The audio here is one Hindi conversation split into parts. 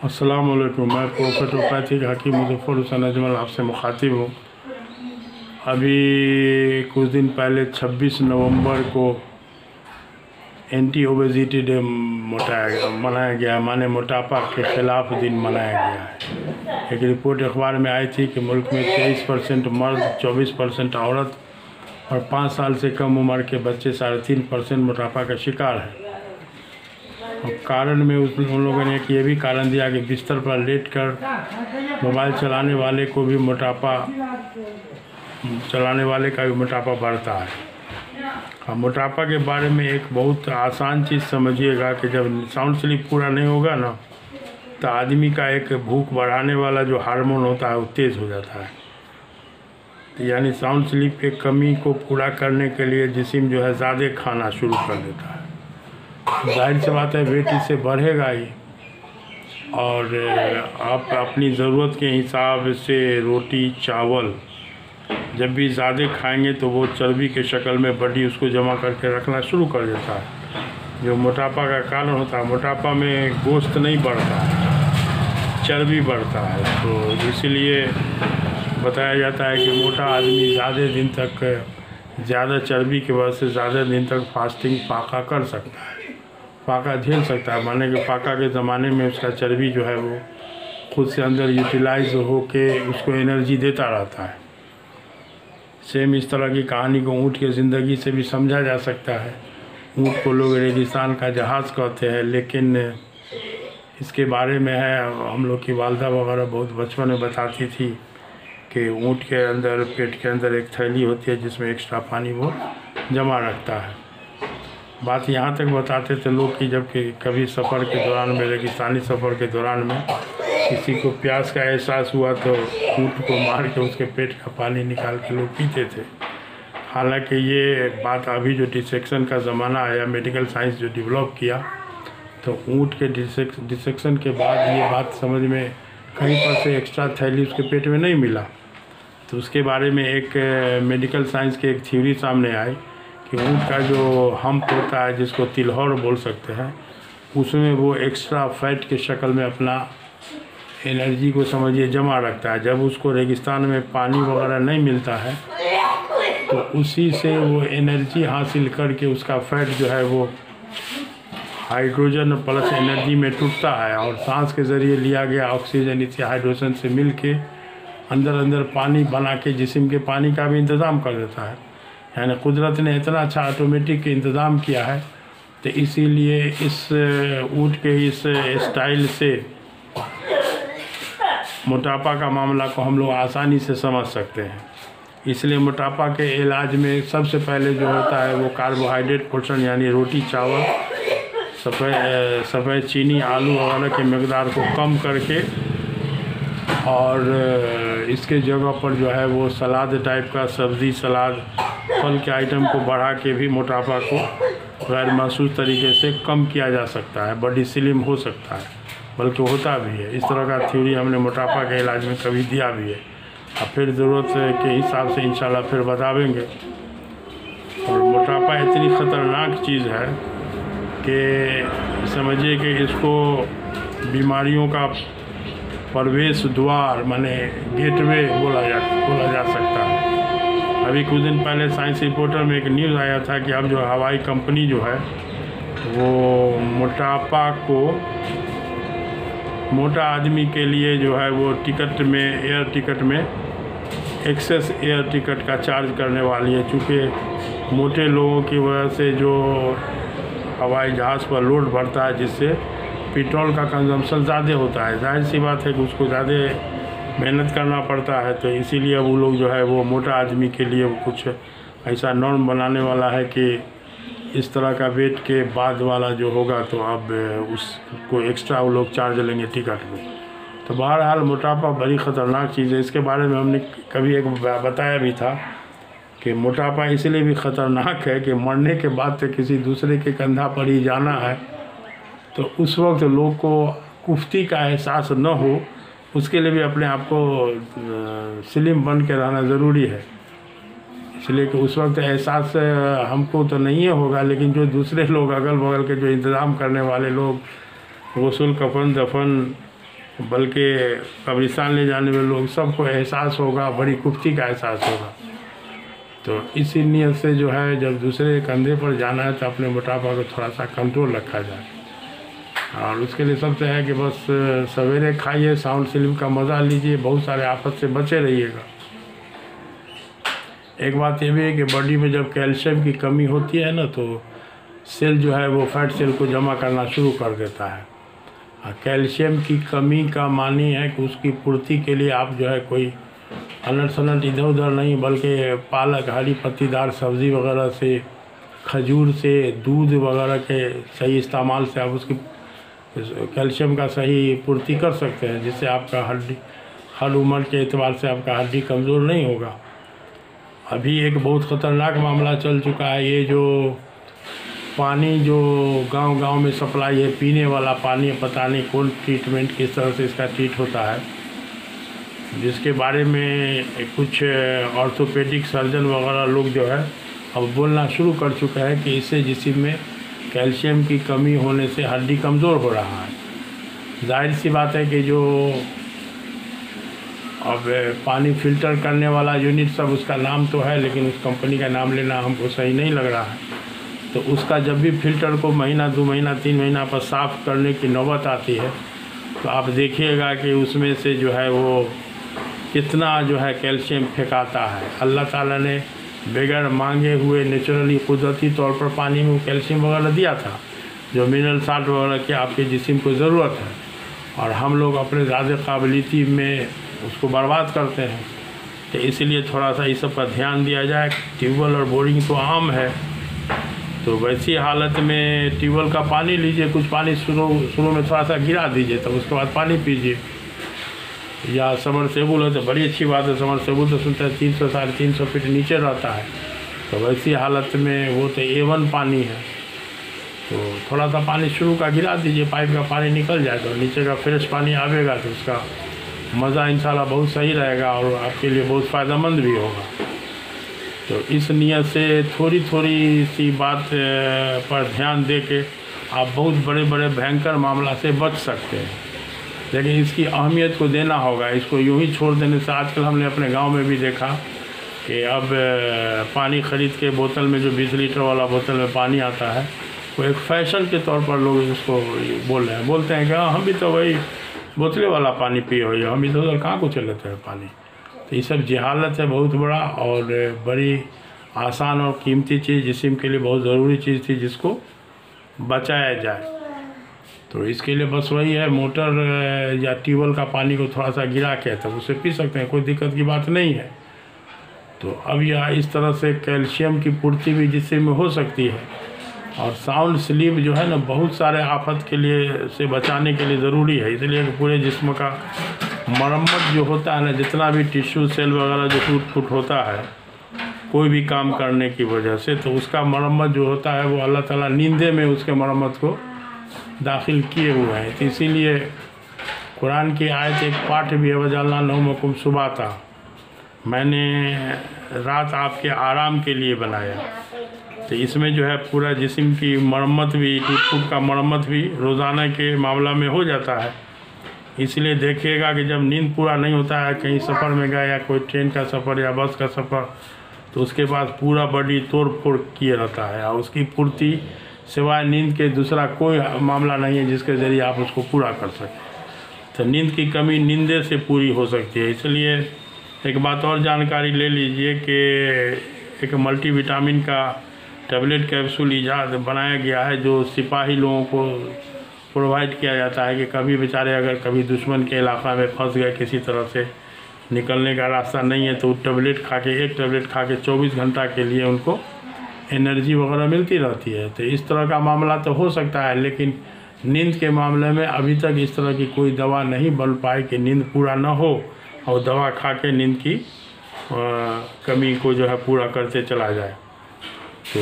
अस्सलाम वालेकुम। मैं प्रोफेसर हकीम मुज़फ़्फ़र हुसैन अजमल आपसे मुखातिब हूँ। अभी कुछ दिन पहले 26 नवंबर को एंटी ओबेसिटी डे मनाया गया, माने मोटापा के ख़िलाफ़ दिन मनाया गया है। एक रिपोर्ट अखबार में आई थी कि मुल्क में 23% मर्द, 24% औरत और 5 साल से कम उम्र के बच्चे 3.5% मोटापा का शिकार है। और कारण में उन लोगों ने ये भी कारण दिया कि बिस्तर पर लेटकर मोबाइल चलाने वाले का भी मोटापा बढ़ता है। अब मोटापा के बारे में एक बहुत आसान चीज़ समझिएगा कि जब साउंड स्लीप पूरा नहीं होगा ना, तो आदमी का एक भूख बढ़ाने वाला जो हार्मोन होता है वो तेज़ हो जाता है। तो यानी साउंड स्लीप के कमी को पूरा करने के लिए जिस्म जो है ज़्यादा खाना शुरू कर देता है। जाहिर सी बात है वेट इससे बढ़ेगा ही, और आप अपनी ज़रूरत के हिसाब से रोटी चावल जब भी ज़्यादा खाएंगे तो वो चर्बी के शक्ल में बॉडी उसको जमा करके रखना शुरू कर देता है, जो मोटापा का कारण होता है। मोटापा में गोश्त नहीं बढ़ता है, चर्बी बढ़ता है। तो इसीलिए बताया जाता है कि मोटा आदमी ज़्यादा दिन तक ज़्यादा चर्बी की वजह से ज़्यादा दिन तक फास्टिंग फाका कर सकता है, फाका झेल सकता है। माने कि फाका के ज़माने में उसका चर्बी जो है वो खुद से अंदर यूटिलाइज होके उसको एनर्जी देता रहता है। सेम इस तरह की कहानी को ऊँट की ज़िंदगी से भी समझा जा सकता है। ऊँट को लोग रेगिस्तान का जहाज़ कहते हैं, लेकिन इसके बारे में है हम लोग की वालदा वगैरह बहुत बचपन में बताती थी कि ऊँट के अंदर पेट के अंदर एक थैली होती है जिसमें एक्स्ट्रा पानी वो जमा रखता है। बात यहाँ तक बताते थे लोग कि जब कि कभी सफ़र के दौरान में, रेगिस्तानी सफ़र के दौरान में किसी को प्यास का एहसास हुआ तो ऊँट को मार के उसके पेट का पानी निकाल के लोग पीते थे। हालांकि ये बात अभी जो डिसेक्शन का ज़माना आया, मेडिकल साइंस जो डेवलप किया, तो ऊँट के डिसेक्शन के बाद ये बात समझ में कहीं पर से एक्स्ट्रा थैली उसके पेट में नहीं मिला। तो उसके बारे में एक मेडिकल साइंस की एक थ्योरी सामने आई कि ऊँट का जो हम्प होता है, जिसको तिलहौर बोल सकते हैं, उसमें वो एक्स्ट्रा फैट के शक्ल में अपना एनर्जी को समझिए जमा रखता है। जब उसको रेगिस्तान में पानी वगैरह नहीं मिलता है तो उसी से वो एनर्जी हासिल करके उसका फैट जो है वो हाइड्रोजन प्लस एनर्जी में टूटता है, और सांस के ज़रिए लिया गया ऑक्सीजन इसी हाइड्रोजन से मिल के अंदर पानी बना के जिस्म के पानी का भी इंतज़ाम कर देता है। यानी कुदरत ने इतना अच्छा ऑटोमेटिक इंतज़ाम किया है। तो इसीलिए इस ऊँट के इस स्टाइल से मोटापा का मामला को हम लोग आसानी से समझ सकते हैं। इसलिए मोटापा के इलाज में सबसे पहले जो होता है वो कार्बोहाइड्रेट पोषण, यानी रोटी चावल, सफ़ेद चीनी, आलू वगैरह की मकदार को कम करके, और इसके जगह पर जो है वो सलाद टाइप का, सब्ज़ी सलाद, फल के आइटम को बढ़ा के भी मोटापा को गैर महसूस तरीके से कम किया जा सकता है। बॉडी स्लिम हो सकता है, बल्कि होता भी है। इस तरह का थ्योरी हमने मोटापा के इलाज में कभी दिया भी है। अब फिर ज़रूरत के हिसाब से इंशाल्लाह फिर बतावेंगे। और मोटापा इतनी ख़तरनाक चीज़ है कि समझिए कि इसको बीमारियों का प्रवेश द्वार माने गेटवे बोला जा सकता है। अभी कुछ दिन पहले साइंस रिपोर्टर में एक न्यूज़ आया था कि अब जो हवाई कंपनी जो है वो मोटापा को, मोटा आदमी के लिए जो है वो टिकट में, एयर टिकट में एक्सेस एयर टिकट का चार्ज करने वाली है। चूँकि मोटे लोगों की वजह से जो हवाई जहाज़ पर लोड बढ़ता है, जिससे पेट्रोल का कंजम्पशन ज़्यादा होता है, जाहिर सी बात है कि उसको ज़्यादा मेहनत करना पड़ता है। तो इसीलिए वो लोग जो है वो मोटा आदमी के लिए कुछ ऐसा नॉर्म बनाने वाला है कि इस तरह का वेट के बाद वाला जो होगा तो अब उसको एक्स्ट्रा वो लोग चार्ज लेंगे टिकट में। तो बहरहाल मोटापा बड़ी ख़तरनाक चीज़ है। इसके बारे में हमने कभी एक बताया भी था कि मोटापा इसलिए भी ख़तरनाक है कि मरने के बाद तो किसी दूसरे के कंधा पर ही जाना है, तो उस वक्त लोग को कुफ्ती का एहसास न हो, उसके लिए भी अपने आप को स्लिम बन के रहना ज़रूरी है। इसलिए कि उस वक्त एहसास हमको तो नहीं होगा, लेकिन जो दूसरे लोग अगल बगल के जो इंतज़ाम करने वाले लोग, गुस्ल, कफन, दफन, बल्कि कब्रिस्तान ले जाने में लोग सबको एहसास होगा, बड़ी कुफ्ती का एहसास होगा। तो इसी नीयत से जो है जब दूसरे कंधे पर जाना है तो अपने मोटापा को थोड़ा सा कंट्रोल रखा जाए। और उसके लिए सबसे है कि बस सवेरे खाइए, साउंड स्लीप का मज़ा लीजिए, बहुत सारे आफत से बचे रहिएगा। एक बात ये भी है कि बॉडी में जब कैल्शियम की कमी होती है ना, तो सेल जो है वो फैट सेल को जमा करना शुरू कर देता है। कैल्शियम की कमी का मानी है कि उसकी पूर्ति के लिए आप जो है कोई अनट सनट इधर उधर नहीं, बल्कि पालक, हरी पत्तीदार सब्ज़ी वगैरह से, खजूर से, दूध वगैरह के सही इस्तेमाल से आप उसकी कैल्शियम का सही पूर्ति कर सकते हैं, जिससे आपका हड्डी हर उम्र के एतबार से आपका हड्डी कमज़ोर नहीं होगा। अभी एक बहुत ख़तरनाक मामला चल चुका है, ये जो पानी जो गांव-गांव में सप्लाई है, पीने वाला पानी, पता नहीं कौन ट्रीटमेंट किस तरह से इसका ट्रीट होता है, जिसके बारे में कुछ ऑर्थोपेडिक सर्जन वगैरह लोग जो है अब बोलना शुरू कर चुका है कि इससे जिस्म में कैल्शियम की कमी होने से हड्डी कमज़ोर हो रहा है। जाहिर सी बात है कि जो अब पानी फ़िल्टर करने वाला यूनिट सब, उसका नाम तो है लेकिन उस कंपनी का नाम लेना हमको सही नहीं लग रहा है। तो उसका जब भी फ़िल्टर को महीना, 2 महीना, 3 महीना पर साफ़ करने की नौबत आती है, तो आप देखिएगा कि उसमें से जो है वो कितना जो है कैल्शियम फेंकाता है। अल्लाह ताला ने बगैर मांगे हुए नेचुरली कुदरती तौर पर पानी में कैल्शियम वगैरह दिया था, जो मिनरल साल्ट वगैरह की आपके जिस्म को ज़रूरत है, और हम लोग अपने ज़्यादा काबिलियती में उसको बर्बाद करते हैं। तो इसलिए थोड़ा सा इस सब पर ध्यान दिया जाए। ट्यूबवेल और बोरिंग तो आम है, तो वैसी हालत में ट्यूबवेल का पानी लीजिए, कुछ पानी शुरू में थोड़ा सा गिरा दीजिए, तब उसके बाद पानी पीजिए। या समरसेबुल है तो बड़ी अच्छी बात है, समरसेबुल तो सुनते हैं 300 साढ़े 300 फीट नीचे रहता है, तो वैसी हालत में वो तो A1 पानी है, तो थोड़ा सा पानी शुरू का गिरा दीजिए, पाइप का पानी निकल जाएगा और नीचे का फ्रेश पानी आवेगा, तो उसका मज़ा इंशाल्लाह बहुत सही रहेगा और आपके लिए बहुत फ़ायदेमंद भी होगा। तो इस नियत से थोड़ी थोड़ी सी बात पर ध्यान दे के आप बहुत बड़े बड़े भयंकर मामला से बच सकते हैं, लेकिन इसकी अहमियत को देना होगा। इसको यूं ही छोड़ देने से, आजकल हमने अपने गांव में भी देखा कि अब पानी ख़रीद के बोतल में, जो 20 लीटर वाला बोतल में पानी आता है, वो एक फ़ैशन के तौर पर लोग उसको बोलते हैं कि हम भी तो वही बोतले वाला पानी पिए हुए, हम इधर उधर कहाँ को चल लेते हैं पानी। तो ये सब जहालत है बहुत बड़ा, और बड़ी आसान और कीमती चीज़, जिस्म के लिए बहुत ज़रूरी चीज़ थी, जिसको बचाया जाए। तो इसके लिए बस वही है, मोटर या ट्यूबवेल का पानी को थोड़ा सा गिरा के तब उसे पी सकते हैं, कोई दिक्कत की बात नहीं है। तो अब यह इस तरह से कैल्शियम की पूर्ति भी जिस्म में हो सकती है। और साउंड स्लीप जो है ना, बहुत सारे आफत के लिए से बचाने के लिए ज़रूरी है, इसलिए पूरे जिस्म का मरम्मत जो होता है ना, जितना भी टिश्यू सेल वगैरह जो टूट फूट होता है कोई भी काम करने की वजह से, तो उसका मरम्मत जो होता है वो अल्लाह ताला नींदे में उसके मरम्मत को दाखिल किए हुए हैं। तो इसीलिए कुरान की आयत एक पाठ भी है, वजअलना नौमकुम सुबाता, मैंने रात आपके आराम के लिए बनाया। तो इसमें जो है पूरा जिस्म की मरम्मत भी, टूट फूट का मरम्मत भी रोज़ाना के मामला में हो जाता है। इसलिए देखिएगा कि जब नींद पूरा नहीं होता है, कहीं सफ़र में गए या कोई ट्रेन का सफ़र या बस का सफ़र, तो उसके पास पूरा बॉडी तोड़ फोड़ किए रहता है, और उसकी पूर्ति सिवाय नींद के दूसरा कोई मामला नहीं है जिसके ज़रिए आप उसको पूरा कर सकें। तो नींद की कमी नींदे से पूरी हो सकती है। इसलिए एक बात और जानकारी ले लीजिए कि एक मल्टीविटामिन का टैबलेट कैप्सूल ईजाद बनाया गया है, जो सिपाही लोगों को प्रोवाइड किया जाता है कि कभी बेचारे अगर कभी दुश्मन के इलाक़ा में फंस गए, किसी तरह से निकलने का रास्ता नहीं है, तो टैबलेट खा के, एक टैबलेट खा के 24 घंटा के लिए उनको एनर्जी वगैरह मिलती रहती है। तो इस तरह का मामला तो हो सकता है, लेकिन नींद के मामले में अभी तक इस तरह की कोई दवा नहीं बन पाई कि नींद पूरा ना हो और दवा खा के नींद की कमी को जो है पूरा करते चला जाए। तो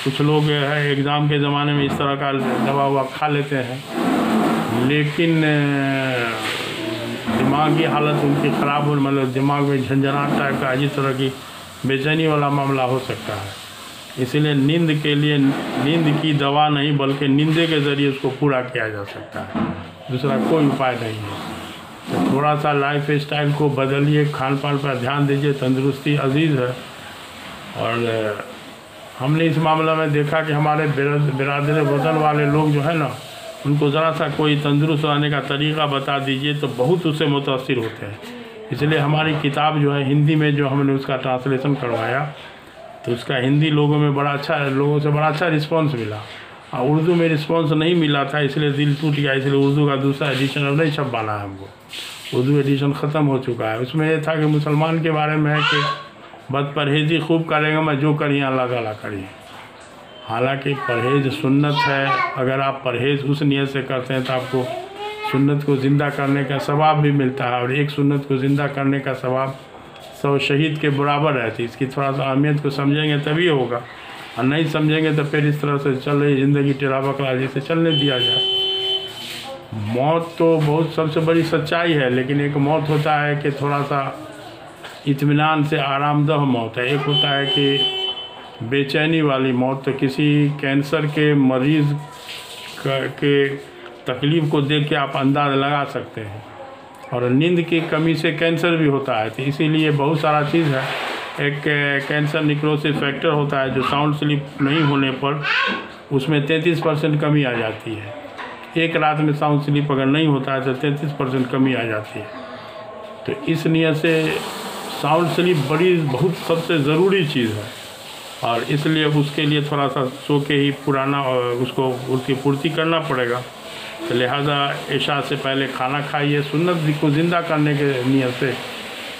कुछ लोग है एग्ज़ाम के ज़माने में इस तरह का दवा ववा खा लेते हैं, लेकिन दिमागी हालत उनकी ख़राब हो, मतलब दिमाग में झंझनाहट टाइप का, अजीब तरह की बेचैनी वाला मामला हो सकता है। इसीलिए नींद के लिए नींद की दवा नहीं, बल्कि नींदे के ज़रिए उसको पूरा किया जा सकता है, दूसरा कोई उपाय नहीं है। तो थोड़ा सा लाइफ स्टाइल को बदलिए, खान पान पर ध्यान दीजिए। तंदुरुस्ती अजीज़ है। और हमने इस मामला में देखा कि हमारे बिरादर वतन वाले लोग जो है ना, उनको ज़रा सा कोई तंदुरुस्त रहने का तरीक़ा बता दीजिए तो बहुत उससे मुतासिर होते हैं। इसलिए हमारी किताब जो है हिंदी में जो हमने उसका ट्रांसलेशन करवाया, तो उसका हिंदी लोगों में बड़ा अच्छा, लोगों से बड़ा अच्छा रिस्पांस मिला। और उर्दू में रिस्पांस नहीं मिला था, इसलिए दिल टूट गया। इसलिए उर्दू का दूसरा एडिशन अब नहीं छपवाना है हमको। उर्दू एडिशन ख़त्म हो चुका है। उसमें यह था कि मुसलमान के बारे में है कि बद परहेज़ी खूब करेंगे, मैं जो करिए अल्लाह ताला करिए। हालांकि परहेज़ सुन्नत है। अगर आप परहेज़ उस नियत से करते हैं तो आपको सुन्नत को ज़िंदा करने का सवाब भी मिलता है। और एक सुन्नत को ज़िंदा करने का सवाब 100 शहीद के बराबर रहती है। इसकी थोड़ा सा अहमियत को समझेंगे तभी होगा, और नहीं समझेंगे तो फिर इस तरह से चल रही ज़िंदगी टेढ़ा बकरा जैसे चलने दिया जाए। मौत तो बहुत सबसे बड़ी सच्चाई है, लेकिन एक मौत होता है कि थोड़ा सा इत्मीनान से आरामदह मौत है। एक होता है कि बेचैनी वाली मौत। तो किसी कैंसर के मरीज़ के तकलीफ़ को देख के आप अंदाज़ लगा सकते हैं। और नींद की कमी से कैंसर भी होता है, तो इसीलिए बहुत सारा चीज़ है। एक कैंसर निक्रोसिस फैक्टर होता है जो साउंड स्लीप नहीं होने पर उसमें 33% कमी आ जाती है। एक रात में साउंड स्लीप अगर नहीं होता है तो 33% कमी आ जाती है। तो इस नियत से साउंड स्लीप बहुत सबसे ज़रूरी चीज़ है, और इसलिए उसके लिए थोड़ा सा सो के ही पुराना उसको उसकी पूर्ति करना पड़ेगा। तो लिहाजा इशा से पहले खाना खाइए, सुन्नत को ज़िंदा करने के नियत से।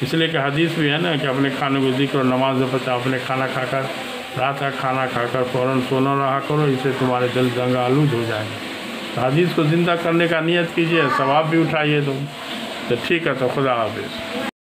इसलिए कि हदीस भी है ना कि अपने खाने को जिक्र और नमाज बचा। अपने खाना खाकर, रात का खाना खाकर फ़ौरन सोना रहा करो, इससे तुम्हारे दिल दंगा आलूद हो जाएंगे। तो हदीस को ज़िंदा करने का नियत कीजिए, सवाब भी उठाइए। तो ठीक है, तो खुदा हाफिज़।